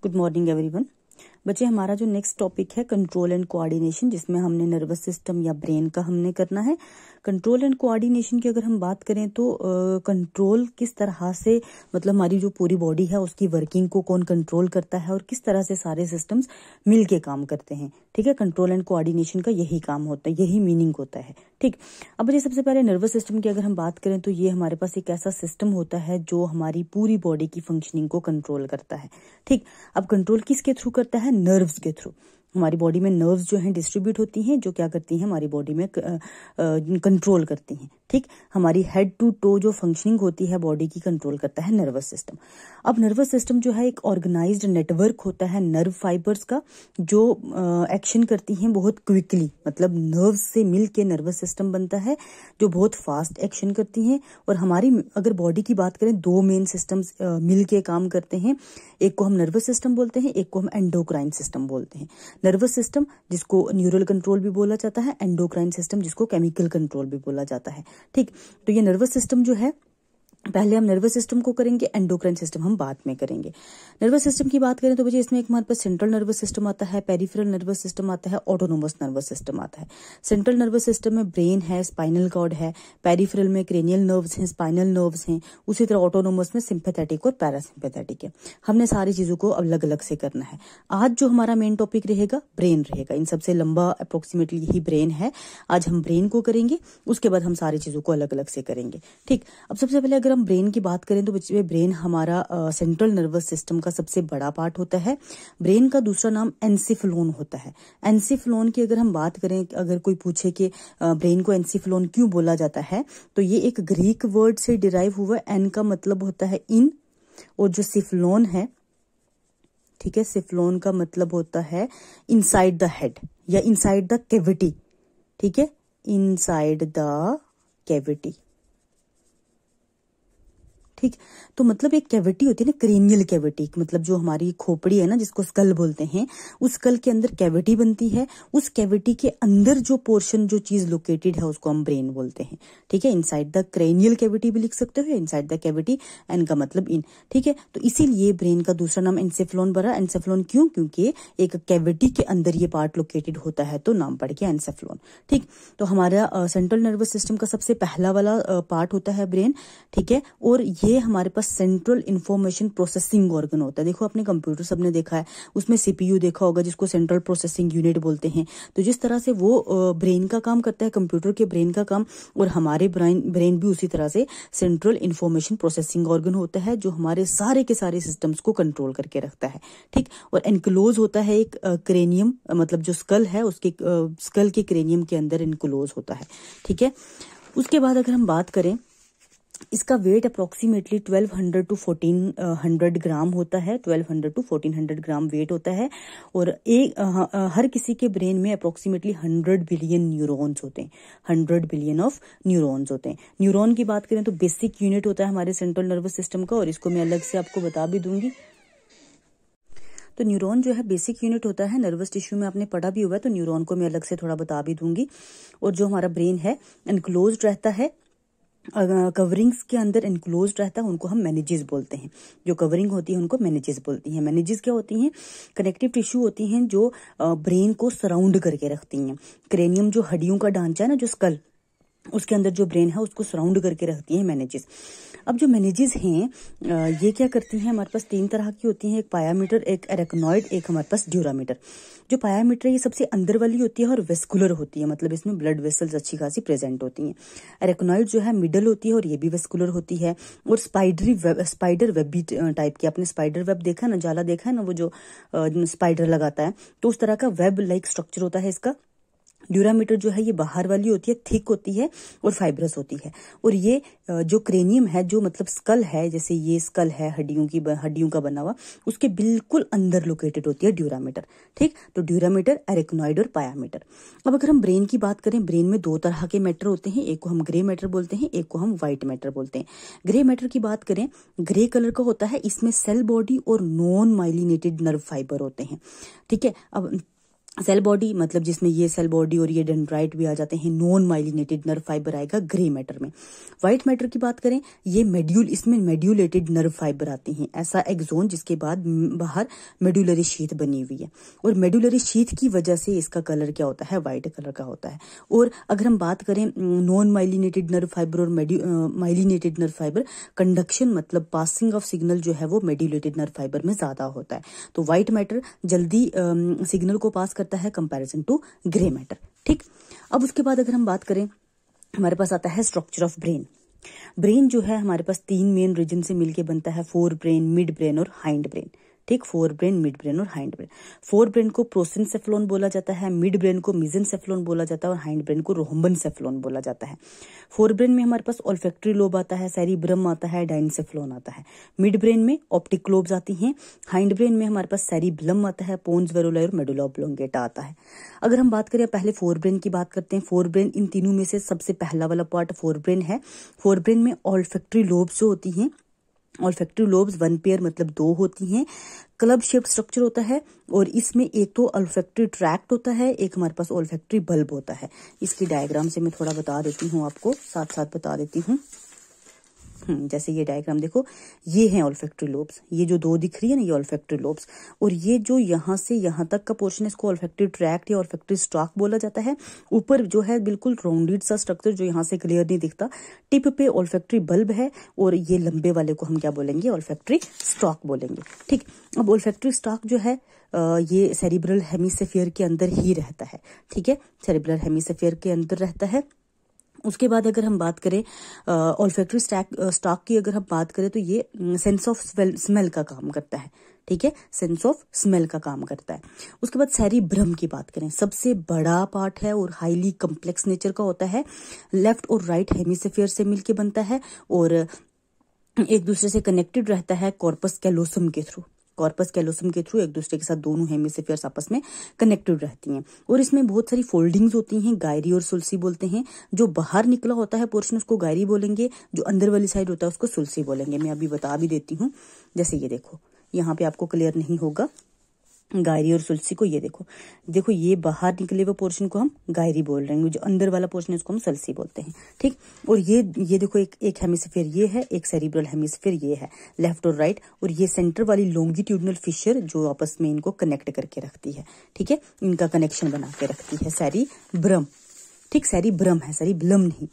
Good morning everyone. बच्चे, हमारा जो नेक्स्ट टॉपिक है कंट्रोल एंड कोऑर्डिनेशन, जिसमें हमने नर्वस सिस्टम या ब्रेन का हमने करना है। कंट्रोल एंड कोऑर्डिनेशन की अगर हम बात करें तो कंट्रोल किस तरह से, मतलब हमारी जो पूरी बॉडी है उसकी वर्किंग को कौन कंट्रोल करता है और किस तरह से सारे सिस्टम्स मिलके काम करते हैं। ठीक है, कंट्रोल एंड कोऑर्डिनेशन का यही काम होता है, यही मीनिंग होता है। ठीक, अब बच्चे सबसे पहले नर्वस सिस्टम की अगर हम बात करें तो ये हमारे पास एक ऐसा सिस्टम होता है जो हमारी पूरी बॉडी की फंक्शनिंग को कंट्रोल करता है। ठीक, अब कंट्रोल किसके थ्रू करता है? नर्व्स के थ्रू। हमारी बॉडी में नर्व्स जो हैं डिस्ट्रीब्यूट होती हैं, जो क्या करती हैं हमारी बॉडी में कंट्रोल करती हैं। ठीक, हमारी हेड टू टो जो फंक्शनिंग होती है बॉडी की कंट्रोल करता है नर्वस सिस्टम। अब नर्वस सिस्टम जो है एक ऑर्गेनाइज्ड नेटवर्क होता है नर्व फाइबर्स का, जो एक्शन करती हैं बहुत क्विकली, मतलब नर्व्स से मिलके नर्वस सिस्टम बनता है जो बहुत फास्ट एक्शन करती हैं। और हमारी अगर बॉडी की बात करें, दो मेन सिस्टम्स मिलके काम करते हैं। एक को हम नर्वस सिस्टम बोलते हैं, एक को हम एंडोक्राइन सिस्टम बोलते हैं। नर्वस सिस्टम जिसको न्यूरल कंट्रोल भी बोला जाता है, एंडोक्राइन सिस्टम जिसको केमिकल कंट्रोल भी बोला जाता है। ठीक, तो ये नर्वस सिस्टम जो है, पहले हम नर्वस सिस्टम को करेंगे, एंडोक्राइन सिस्टम हम बाद में करेंगे। नर्वस सिस्टम की बात करें तो बच्चे इसमें एक हमारे पास सेंट्रल नर्वस सिस्टम आता है, पेरिफेरल नर्वस सिस्टम आता है, ऑटोनोमस नर्वस सिस्टम आता है। सेंट्रल नर्वस सिस्टम में ब्रेन है, स्पाइनल कॉर्ड है, पेरिफेरल में क्रेनियल नर्व्स हैं, स्पाइनल नर्व्स हैं, उसी तरह ऑटोनोमस में सिंपैथेटिक और पैरासिम्पैथेटिक है। हमने सारी चीजों को अलग अलग से करना है। आज जो हमारा मेन टॉपिक रहेगा ब्रेन रहेगा, इन सबसे लंबा अप्रोक्सीमेटली यही ब्रेन है। आज हम ब्रेन को करेंगे, उसके बाद हम सारी चीजों को अलग अलग से करेंगे। ठीक, अब सबसे पहले अगर हम ब्रेन की बात करें तो बच्चे, ब्रेन हमारा सेंट्रल नर्वस सिस्टम का सबसे बड़ा पार्ट होता है। ब्रेन का दूसरा नाम एनसेफेलोन होता है। एनसेफेलोन की अगर हम बात करें, अगर कोई पूछे कि ब्रेन को एनसेफेलोन क्यों बोला जाता है, तो ये एक ग्रीक वर्ड से डिराइव हुआ है। एन का मतलब होता है इन, और जो सिफलोन है, ठीक है, सिफलोन का मतलब होता है इनसाइड द हेड या इनसाइड द कैविटी। ठीक है, इनसाइड द कैविटी। ठीक, तो मतलब एक कैविटी होती है ना, क्रेनियल कैविटी, मतलब जो हमारी खोपड़ी है ना, जिसको स्कल बोलते हैं, उस स्कल के अंदर कैविटी बनती है। उस कैविटी के अंदर जो पोर्शन, जो चीज लोकेटेड है, उसको हम ब्रेन बोलते हैं। ठीक है, इनसाइड द क्रेनियल कैविटी भी लिख सकते हो, इनसाइड द कैविटी, एन का मतलब इन। ठीक है, तो इसीलिए ब्रेन का दूसरा नाम एनसेफेलोन बना। एनसेफेलोन क्यों? क्योंकि एक कैविटी के अंदर ये पार्ट लोकेटेड होता है, तो नाम पड़ गया एनसेफेलोन। ठीक, तो हमारा सेंट्रल नर्वस सिस्टम का सबसे पहला वाला पार्ट होता है ब्रेन। ठीक है, और ये हमारे पास सेंट्रल इंफॉर्मेशन प्रोसेसिंग ऑर्गन होता है। देखो, अपने कंप्यूटर सबने देखा है, उसमें सीपीयू देखा होगा, जिसको सेंट्रल प्रोसेसिंग यूनिट बोलते हैं। तो जिस तरह से वो ब्रेन का काम करता है, कंप्यूटर के ब्रेन का काम, और हमारे ब्रेन भी उसी तरह से सेंट्रल इंफॉर्मेशन प्रोसेसिंग ऑर्गन होता है, जो हमारे सारे के सारे सिस्टम्स को कंट्रोल करके रखता है। ठीक, और एनक्लोज होता है एक क्रेनियम, मतलब जो स्कल है उसके स्कल के क्रेनियम के अंदर एनक्लोज होता है। ठीक है, उसके बाद अगर हम बात करें, इसका वेट अप्रोक्सीमेटली 1200 टू 1400 ग्राम होता है। 1200 टू 1400 ग्राम वेट होता है। और एक हर किसी के ब्रेन में अप्रोक्सीमेटली 100 बिलियन न्यूरॉन्स होते हैं। 100 बिलियन ऑफ न्यूरॉन्स होते हैं। न्यूरॉन की बात करें तो बेसिक यूनिट होता है हमारे सेंट्रल नर्वस सिस्टम का, और इसको मैं अलग से आपको बता भी दूंगी। तो न्यूरॉन जो है बेसिक यूनिट होता है, नर्वस टिश्यू में आपने पढ़ा भी हुआ है, तो न्यूरॉन को मैं अलग से थोड़ा बता भी दूंगी। और जो हमारा ब्रेन है एनक्लोज्ड रहता है, कवरिंग्स के अंदर एनक्लोज रहता है, उनको हम मेनिजेस बोलते हैं। जो कवरिंग होती है उनको मेनिजेस बोलती हैं। मेनिजेस क्या होती हैं? कनेक्टिव टिश्यू होती हैं जो ब्रेन को सराउंड करके रखती हैं। क्रेनियम जो हड्डियों का ढांचा है ना, जो स्कल, उसके अंदर जो ब्रेन है उसको सराउंड करके रखती हैं मेनिजेस। अब जो मेनिजेस हैं ये क्या करती हैं? हमारे पास तीन तरह की होती हैं, एक पायामीटर, एक एरेक्नॉइड, एक हमारे पास ड्यूरामीटर। जो पायामीटर ये सबसे अंदर वाली होती है और वेस्कुलर होती है, मतलब इसमें ब्लड वेसल्स अच्छी खासी प्रेजेंट होती हैं। एरेक्नॉइड जो है मिडल होती है और ये भी वेस्कुलर होती है। और स्पाइडर वेब भी टाइप की, आपने स्पाइडर वेब देखा ना, जाला देखा है ना, वो जो स्पाइडर लगाता है, तो उस तरह का वेब लाइक स्ट्रक्चर होता है इसका। ड्यूरामीटर जो है ये बाहर वाली होती है, थिक होती है और फाइब्रस होती है। और ये जो क्रेनियम है, जो मतलब स्कल है, जैसे ये स्कल है हड्डियों का बना हुआ, उसके बिल्कुल अंदर लोकेटेड होती है ड्यूरामीटर। ठीक, तो ड्यूरामीटर, एरेक्नॉइड और पायामीटर। अब अगर हम ब्रेन की बात करें, ब्रेन में दो तरह के मैटर होते हैं, एक को हम ग्रे मैटर बोलते हैं, एक को हम व्हाइट मैटर बोलते हैं। ग्रे मैटर की बात करें, ग्रे कलर का होता है, इसमें सेल बॉडी और नॉन माइलिनेटेड नर्व फाइबर होते हैं। ठीक है, अब सेल बॉडी मतलब जिसमें ये सेल बॉडी और ये डेंड्राइट भी आ जाते हैं, नॉन माइलिनेटेड नर्व फाइबर आएगा ग्रे मैटर में। व्हाइट मैटर की बात करें, ये इसमें मेड्यूलेटेड नर्व फाइबर आते हैं, ऐसा एक जोन जिसके बाद बाहर मेड्यूलरी शीथ बनी हुई है, और मेड्यूलरी शीथ की वजह से इसका कलर क्या होता है, व्हाइट कलर का होता है। और अगर हम बात करें नॉन माइलिनेटेड नर्व फाइबर और माइलिनेटेड नर्व फाइबर, कंडक्शन मतलब पासिंग ऑफ सिग्नल जो है वो मेड्यूलेटेड नर्व फाइबर में ज्यादा होता है, तो व्हाइट मैटर जल्दी सिग्नल को पास करता है कंपैरिजन टू ग्रे मैटर। ठीक, अब उसके बाद अगर हम बात करें, हमारे पास आता है स्ट्रक्चर ऑफ ब्रेन। ब्रेन जो है हमारे पास 3 मेन रीजन से मिलके बनता है, फोर ब्रेन, मिड ब्रेन और हाइंड ब्रेन। ठीक, फोर ब्रेन, मिड ब्रेन और हाइंड ब्रेन। फोर ब्रेन को प्रोसेनसेफ्लॉन बोला जाता है, मिड ब्रेन को मेसेनसेफ्लॉन बोला जाता है और हाइंड ब्रेन को रोहम्बेनसेफ्लॉन बोला जाता है। फोर ब्रेन में हमारे पास ओल्फैक्टरी लोब आता है, सेरिब्रम आता है, डाइनसेफ्लॉन आता है। मिड ब्रेन में ऑप्टिक लोब्स आती हैं। हाइंड ब्रेन में हमारे पास सेरिबेलम आता है, पोन्स वेरुला और मेडुला ऑब्लोंगेटा आता है। अगर हम बात करें, पहले फोर ब्रेन की बात करते हैं। फोर ब्रेन इन तीनों में से सबसे पहला वाला पार्ट फोर ब्रेन है। फोर ब्रेन में ओल्फैक्टरी लोब्स जो होती हैं, ऑल्फैक्टरी लोब्स 1 पेयर मतलब 2 होती हैं। क्लब शेप्ड स्ट्रक्चर होता है, और इसमें एक तो ऑल्फैक्टरी ट्रैक्ट होता है, एक हमारे पास ऑल्फैक्टरी बल्ब होता है। इसकी डायग्राम से मैं थोड़ा बता देती हूँ आपको, साथ साथ बता देती हूँ। जैसे ये डायग्राम देखो, ये है ऑल्फैक्टरी लोब्स, ये जो 2 दिख रही है ना, ये ऑल्फैक्टरी लोब्स, और ये जो यहाँ से यहाँ तक का पोर्शन है इसको ऑल्फैक्टरी ट्रैक्ट या ऑल्फैक्टरी स्टॉक बोला जाता है। ऊपर जो है बिल्कुल राउंडेड सा स्ट्रक्चर जो यहाँ से क्लियर नहीं दिखता, टिप पे ऑल्फैक्टरी बल्ब है, और ये लंबे वाले को हम क्या बोलेंगे, ऑल्फैक्टरी स्टॉक बोलेंगे। ठीक, अब ऑल्फैक्टरी स्टॉक जो है ये सेरिब्रल हेमिस्फीयर के अंदर ही रहता है। ठीक है, सेरिब्रल हेमिस्फीयर के अंदर रहता है। उसके बाद अगर हम बात करें ऑल्फैक्टरी स्टॉक की, अगर हम बात करें तो ये सेंस ऑफ स्मेल का काम करता है। ठीक है, सेंस ऑफ स्मेल का काम करता है। उसके बाद सेरिब्रम की बात करें, सबसे बड़ा पार्ट है और हाईली कम्प्लेक्स नेचर का होता है। लेफ्ट और राइट हेमिस्फीयर से मिलके बनता है और एक दूसरे से कनेक्टेड रहता है कॉर्पस कैलोसम के थ्रू। कॉर्पस कैलोसम के थ्रू एक दूसरे के साथ दोनों हेमिस्फीयर्स आपस में कनेक्टेड रहती हैं, और इसमें बहुत सारी फोल्डिंग्स होती हैं, गायरी और सुलसी बोलते हैं। जो बाहर निकला होता है पोर्शन उसको गायरी बोलेंगे, जो अंदर वाली साइड होता है उसको सुलसी बोलेंगे। मैं अभी बता भी देती हूँ, जैसे ये देखो, यहाँ पे आपको क्लियर नहीं होगा गायरी और सुलसी को, ये देखो, देखो ये बाहर निकले हुए पोर्शन को हम गायरी बोल रहे हैं, जो अंदर वाला पोर्शन है उसको हम सुलसी बोलते हैं। ठीक, और ये देखो, एक हेमिस्फीयर ये है, एक सेरिब्रल हेमिस्फीयर ये है, लेफ्ट और राइट, और ये सेंटर वाली लॉन्गिट्यूडनल फिशर जो आपस में इनको कनेक्ट करके रखती है। ठीक है, इनका कनेक्शन बना के रखती है सेरिब्रम। ठीक, सेरिब्रम है, सेरिबेलम नहीं।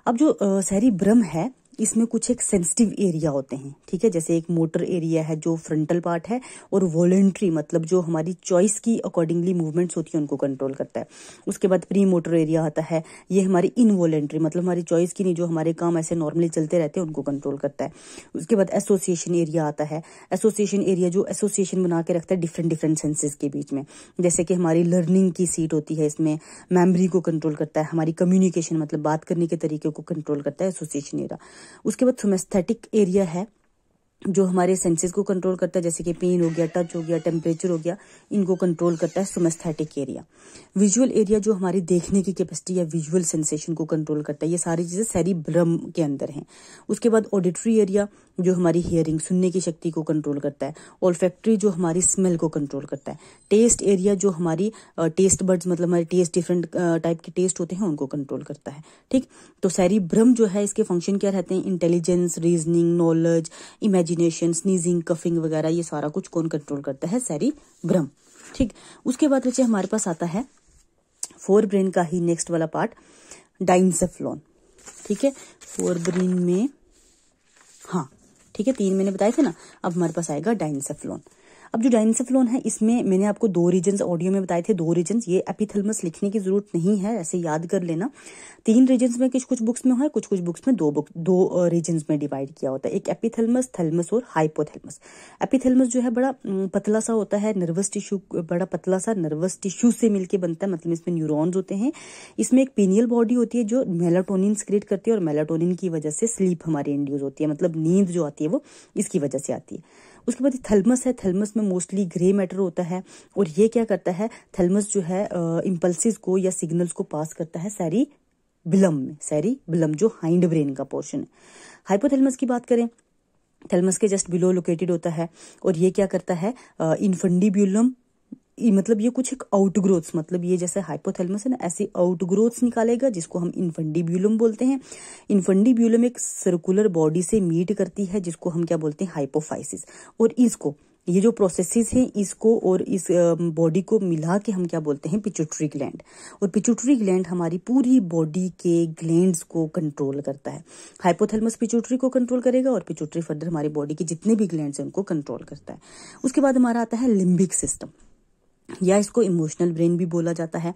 अब जो सेरिब्रम है इसमें कुछ एक सेंसिटिव एरिया होते हैं। ठीक है, जैसे एक मोटर एरिया है जो फ्रंटल पार्ट है, और वॉलेंट्री मतलब जो हमारी चॉइस की अकॉर्डिंगली मूवमेंट्स होती है उनको कंट्रोल करता है। उसके बाद प्री मोटर एरिया आता है, ये हमारी इनवॉलेंट्री मतलब हमारी चॉइस की नहीं, जो हमारे काम ऐसे नॉर्मली चलते रहते हैं उनको कंट्रोल करता है। उसके बाद एसोसिएशन एरिया आता है। एसोसिएशन एरिया जो एसोसिएशन बना के रखता है डिफरेंट सेंसेस के बीच में, जैसे कि हमारी लर्निंग की सीट होती है, इसमें मेमोरी को कंट्रोल करता है, हमारी कम्युनिकेशन मतलब बात करने के तरीके को कंट्रोल करता है एसोसिएशन एरिया। उसके बाद सोमेस्थेटिक एरिया है जो हमारे सेंसेस को कंट्रोल करता है, जैसे कि पेन हो गया, टच हो गया, टेम्परेचर हो गया, इनको कंट्रोल करता है सोमेस्थेटिक एरिया। विजुअल एरिया जो हमारी देखने की कैपेसिटी या विजुअल सेंसेशन को कंट्रोल करता है, ये सारी चीजें सेरिब्रम के अंदर हैं। उसके बाद ऑडिटरी एरिया जो हमारी हियरिंग सुनने की शक्ति को कंट्रोल करता है। ऑल्फैक्टरी जो हमारी स्मेल को कंट्रोल करता है। टेस्ट एरिया जो हमारी टेस्ट बर्ड्स मतलब हमारे टेस्ट डिफरेंट टाइप के टेस्ट होते हैं उनको कंट्रोल करता है। ठीक, तो सेरिब्रम जो है इसके फंक्शन क्या रहते हैं, intelligence, reasoning, knowledge, imagination, sneezing, coughing वगैरह, ये सारा कुछ कौन कंट्रोल करता है, सेरिब्रम। ठीक, उसके बाद बच्चे हमारे पास आता है फोर ब्रेन का ही नेक्स्ट वाला पार्ट, डाइनसेफ्लॉन। ठीक है, फोर ब्रेन में, हाँ ठीक है, 3 मैंने बताए थे ना, अब हमारे पास आएगा डाइनसेफ्लॉन। अब जो डाइनसेफ्लॉन है इसमें मैंने आपको 2 रीजन्स ऑडियो में बताए थे, 2 रीजन्स, ये एपिथैलेमस लिखने की जरूरत नहीं है, ऐसे याद कर लेना। 3 रीजन्स में कुछ बुक्स में है, कुछ बुक्स में 2 रीजन्स में डिवाइड किया होता है, एक एपिथैलेमस, थैलेमस और हाइपोथैलेमस। एपिथैलेमस जो है बड़ा पतला सा होता है, नर्वस टिश्यू बड़ा पतला सा नर्वस टिश्यू से मिलके बनता है, मतलब इसमें न्यूरॉन्स होते हैं। इसमें एक पीनियल बॉडी होती है जो मेलाटोनिन क्रिएट करती है, और मेलाटोनिन की वजह से स्लीप हमारी इंड्यूस होती है, मतलब नींद जो आती है वो इसकी वजह से आती है। उसके बाद थैलेमस है, थैलेमस में मोस्टली ग्रे मैटर होता है, और ये क्या करता है, थैलेमस जो है इंपल्सिस को या सिग्नल्स को पास करता है सेरिबेलम में, सेरिबेलम जो हाइंड ब्रेन का पोर्शन है। हाइपोथैलेमस की बात करें, थैलेमस के जस्ट बिलो लोकेटेड होता है, और ये क्या करता है, इन्फंडिब्यूलम मतलब ये कुछ एक आउटग्रोथ्स, मतलब ये जैसे हाइपोथैलेमस है ना, ऐसे आउटग्रोथ्स निकालेगा जिसको हम इन्फंडिब्यूलम बोलते हैं। इन्फंडिब्यूलम एक सर्कुलर बॉडी से मीट करती है जिसको हम क्या बोलते हैं, हाइपोफाइसिस। और इसको, ये जो प्रोसेसेस हैं, इसको और इस बॉडी को मिला के हम क्या बोलते हैं, पिट्यूटरी ग्लैंड। और पिट्यूटरी ग्लैंड हमारी पूरी बॉडी के ग्लैंड्स को कंट्रोल करता है। हाइपोथैलेमस पिट्यूटरी को कंट्रोल करेगा और पिट्यूटरी फर्दर हमारी बॉडी के जितने भी ग्लैंड्स हैं उनको कंट्रोल करता है। उसके बाद हमारा आता है लिम्बिक सिस्टम, या इसको इमोशनल ब्रेन भी बोला जाता है।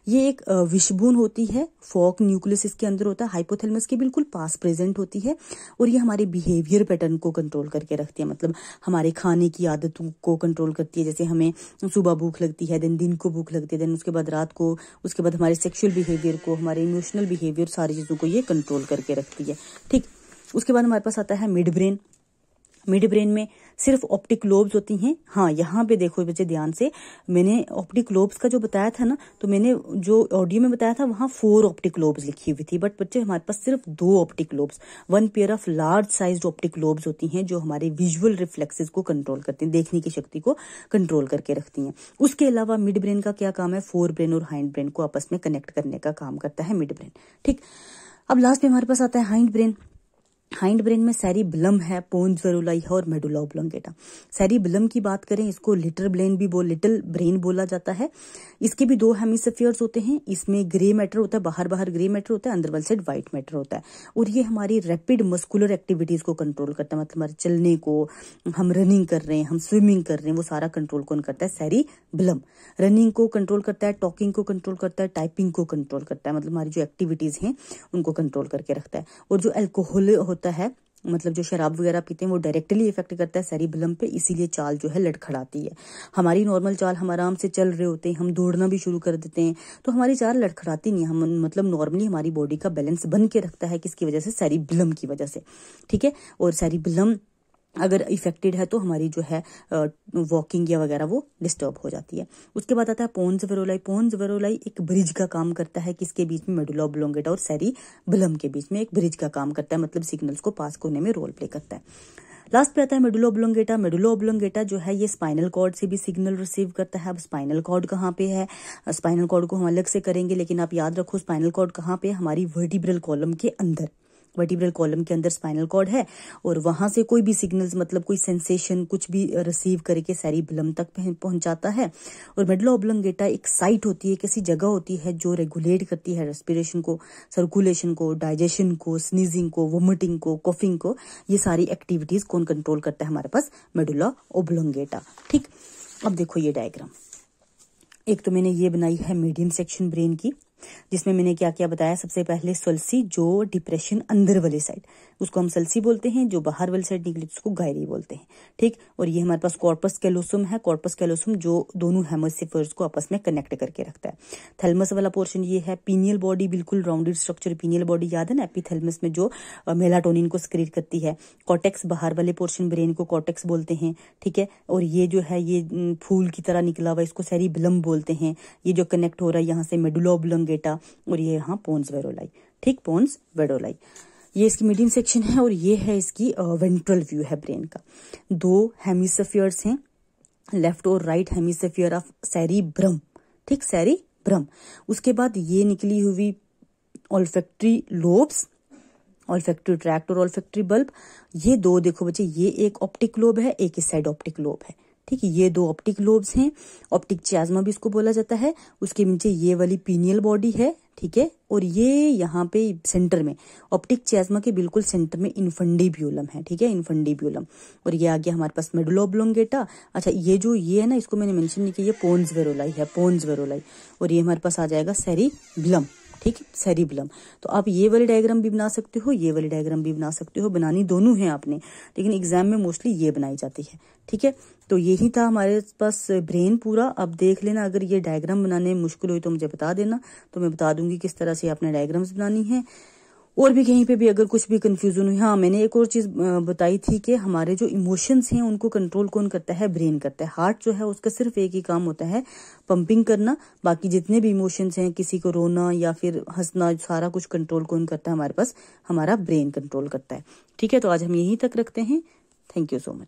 ये एक विषबून होती है, फॉक न्यूक्लियस इसके अंदर होता है, हाइपोथैलेमस के बिल्कुल पास प्रेजेंट होती है। और ये हमारे बिहेवियर पैटर्न को कंट्रोल करके रखती है, मतलब हमारे खाने की आदतों को कंट्रोल करती है। जैसे हमें सुबह भूख लगती है, दिन को भूख लगती है, उसके बाद रात को, उसके बाद हमारे सेक्सुअल बिहेवियर को, हमारे इमोशनल बिहेवियर, सारी चीजों को ये कंट्रोल करके रखती है। ठीक, उसके बाद हमारे पास आता है मिड ब्रेन। मिड ब्रेन में सिर्फ ऑप्टिक लोब्स होती हैं। हाँ, यहाँ पे देखो बच्चे ध्यान से, मैंने ऑप्टिक लोब्स का जो बताया था ना, तो मैंने जो ऑडियो में बताया था वहाँ 4 ऑप्टिक लोब्स लिखी हुई थी, बट बच्चे हमारे पास सिर्फ 2 optic lobes, 1 pair of large sized optic lobes होती हैं जो हमारे विजुअल रिफ्लेक्सेस को कंट्रोल करती हैं, देखने की शक्ति को कंट्रोल करके रखती हैं। उसके अलावा मिड ब्रेन का क्या काम है, फोर ब्रेन और हाइंड ब्रेन को आपस में कनेक्ट करने का काम करता है मिड ब्रेन। ठीक, अब लास्ट में हमारे पास आता है हाइंड ब्रेन। हाइंड ब्रेन में सेरिबेलम है, पोन्स वेरुलाई है और मेडुला ऑब्लोंगेटा। सेरिबेलम की बात करें, इसको लिटिल ब्रेन बोला जाता है। इसके भी 2 हेमिस्फीयर्स होते हैं। इसमें ग्रे मैटर होता है, बाहर ग्रे मैटर होता है, अंदर वाली साइड व्हाइट मैटर होता है। और ये हमारी रैपिड मस्कुलर एक्टिविटीज को कंट्रोल करता है, मतलब हमारे चलने को, हम रनिंग कर रहे हैं, हम स्विमिंग कर रहे हैं, वो सारा कंट्रोल कौन करता है, सेरिबेलम। रनिंग को कंट्रोल करता है, टॉकिंग को कंट्रोल करता है, टाइपिंग को कंट्रोल करता है, मतलब हमारी जो एक्टिविटीज हैं उनको कंट्रोल करके रखता है। और जो अल्कोहल होता है, मतलब जो शराब वगैरह पीते हैं, वो डायरेक्टली इफेक्ट करता है सेरिबेलम पे, इसीलिए चाल जो है लड़खड़ाती है। हमारी नॉर्मल चाल, हम आराम से चल रहे होते हैं, हम दौड़ना भी शुरू कर देते हैं, तो हमारी चाल लड़खड़ाती नहीं है। हम मतलब नॉर्मली हमारी बॉडी का बैलेंस बन के रखता है, किसकी वजह से, सेरिबेलम की वजह से। ठीक है, और सेरिबेलम अगर इफेक्टेड है तो हमारी जो है वॉकिंग या वगैरह वो डिस्टर्ब हो जाती है। उसके बाद आता है पोन्स वेरुलाई। पोन्स वेरुलाई एक ब्रिज का काम करता है, किसके बीच में, मेडुला ऑब्लोंगेटा और सेरिबेलम के बीच में एक ब्रिज का काम करता है, मतलब सिग्नल्स को पास करने में रोल प्ले करता है। लास्ट पे आता है मेडुला ऑब्लोंगेटा। मेडुला ऑब्लोंगेटा जो है ये स्पाइनल कॉर्ड से भी सिग्नल रिसीव करता है। अब स्पाइनल कॉर्ड कहाँ पे है, स्पाइनल कॉर्ड को हम अलग से करेंगे, लेकिन आप याद रखो स्पाइनल कॉर्ड कहाँ पे है, हमारी वर्टिब्रल कॉलम के अंदर। वर्टिब्रल कॉलम के अंदर स्पाइनल कॉर्ड है, और वहां से कोई भी सिग्नल्स, मतलब कोई सेंसेशन कुछ भी रिसीव करके सेरिबेलम तक पहुंचाता है। और मेडुला ऑब्लोंगेटा एक साइट होती है, किसी जगह होती है जो रेगुलेट करती है रेस्पिरेशन को, सर्कुलेशन को, डाइजेशन को, स्नीजिंग को, वोमिटिंग को, कॉफिंग को। ये सारी एक्टिविटीज कौन कंट्रोल करता है, हमारे पास मेडुला ऑब्लोंगेटा। ठीक, अब देखो ये डायग्राम, एक तो मैंने ये बनाई है मीडियम सेक्शन ब्रेन की, जिसमें मैंने क्या क्या बताया। सबसे पहले सल्सी, जो डिप्रेशन अंदर वाली साइड, उसको हम सल्सी बोलते हैं, जो बाहर वाली साइड निकली उसको गायरी बोलते हैं। ठीक, और ये हमारे पास कॉर्पस कैलोसम है। कॉर्पस कैलोसम जो दोनों हेमिस्फीयर्स को आपस में कनेक्ट करके रखता है। थैलेमस वाला पोर्शन ये है। पीनियल बॉडी, बिल्कुल राउंडेड स्ट्रक्चर पीनियल बॉडी, याद है ना, एपिथैलेमस में जो मेलाटोनिन को सिक्रीट करती है। कॉर्टेक्स, बाहर वाले पोर्शन ब्रेन को कॉर्टेक्स बोलते हैं। ठीक है, और ये जो है ये फूल की तरह निकला हुआ, इसको सेरिबेलम बोलते हैं। ये जो कनेक्ट हो रहा है यहाँ से मेडुला ऑब्लोंगेटा, और ये यहाँ पोन्स वेरुलाई। ठीक, पोन्स वेरुलाई, ये इसकी मीडियम सेक्शन है। और ये है इसकी वेंट्रल व्यू है ब्रेन का। 2 हेमिस्फीयर्स हैं, लेफ्ट और राइट हेमिस्फीयर ऑफ सेरिब्रम। ठीक, सेरिब्रम। उसके बाद ये निकली हुई ऑल्फैक्टरी लोब्स, ऑल्फैक्टरी ट्रैक्ट और ऑल्फैक्टरी बल्ब। ये 2 देखो बच्चे, ये एक ऑप्टिक लोब है, एक इस साइड ऑप्टिक लोब है। ठीक है, ये 2 ऑप्टिक लोब्स हैं। ऑप्टिक चियाज्मा भी इसको बोला जाता है। उसके नीचे ये वाली पीनियल बॉडी है। ठीक है, और ये यहाँ पे सेंटर में, ऑप्टिक चियाज्मा के बिल्कुल सेंटर में इन्फंडिब्यूलम है। ठीक है, इन्फंडिब्यूलम। और ये आ गया हमारे पास मेडुला ऑब्लोंगेटा। अच्छा, ये जो ये है ना, इसको मैंने मेंशन नहीं किया, ये पोन्स वेरुलाई है, पोन्स वेरुलाई। और ये हमारे पास आ जाएगा सेरिबेलम। ठीक, सेरिबेलम। तो आप ये वाली डायग्राम भी बना सकते हो, ये वाली डायग्राम भी बना सकते हो, बनानी दोनों है आपने, लेकिन एग्जाम में मोस्टली ये बनाई जाती है। ठीक है, तो यही था हमारे पास ब्रेन पूरा। अब देख लेना, अगर ये डायग्राम बनाने में मुश्किल हुई तो मुझे बता देना, तो मैं बता दूंगी किस तरह से आपने डायग्राम्स बनानी है। और भी कहीं पे भी अगर कुछ भी कंफ्यूजन हुई, हाँ मैंने एक और चीज बताई थी कि हमारे जो इमोशंस हैं उनको कंट्रोल कौन करता है, ब्रेन करता है। हार्ट जो है उसका सिर्फ एक ही काम होता है, पंपिंग करना। बाकी जितने भी इमोशंस हैं, किसी को रोना या फिर हंसना, सारा कुछ कंट्रोल कौन करता है, हमारे पास हमारा ब्रेन कंट्रोल करता है। ठीक है, तो आज हम यहीं तक रखते हैं। Thank you so much.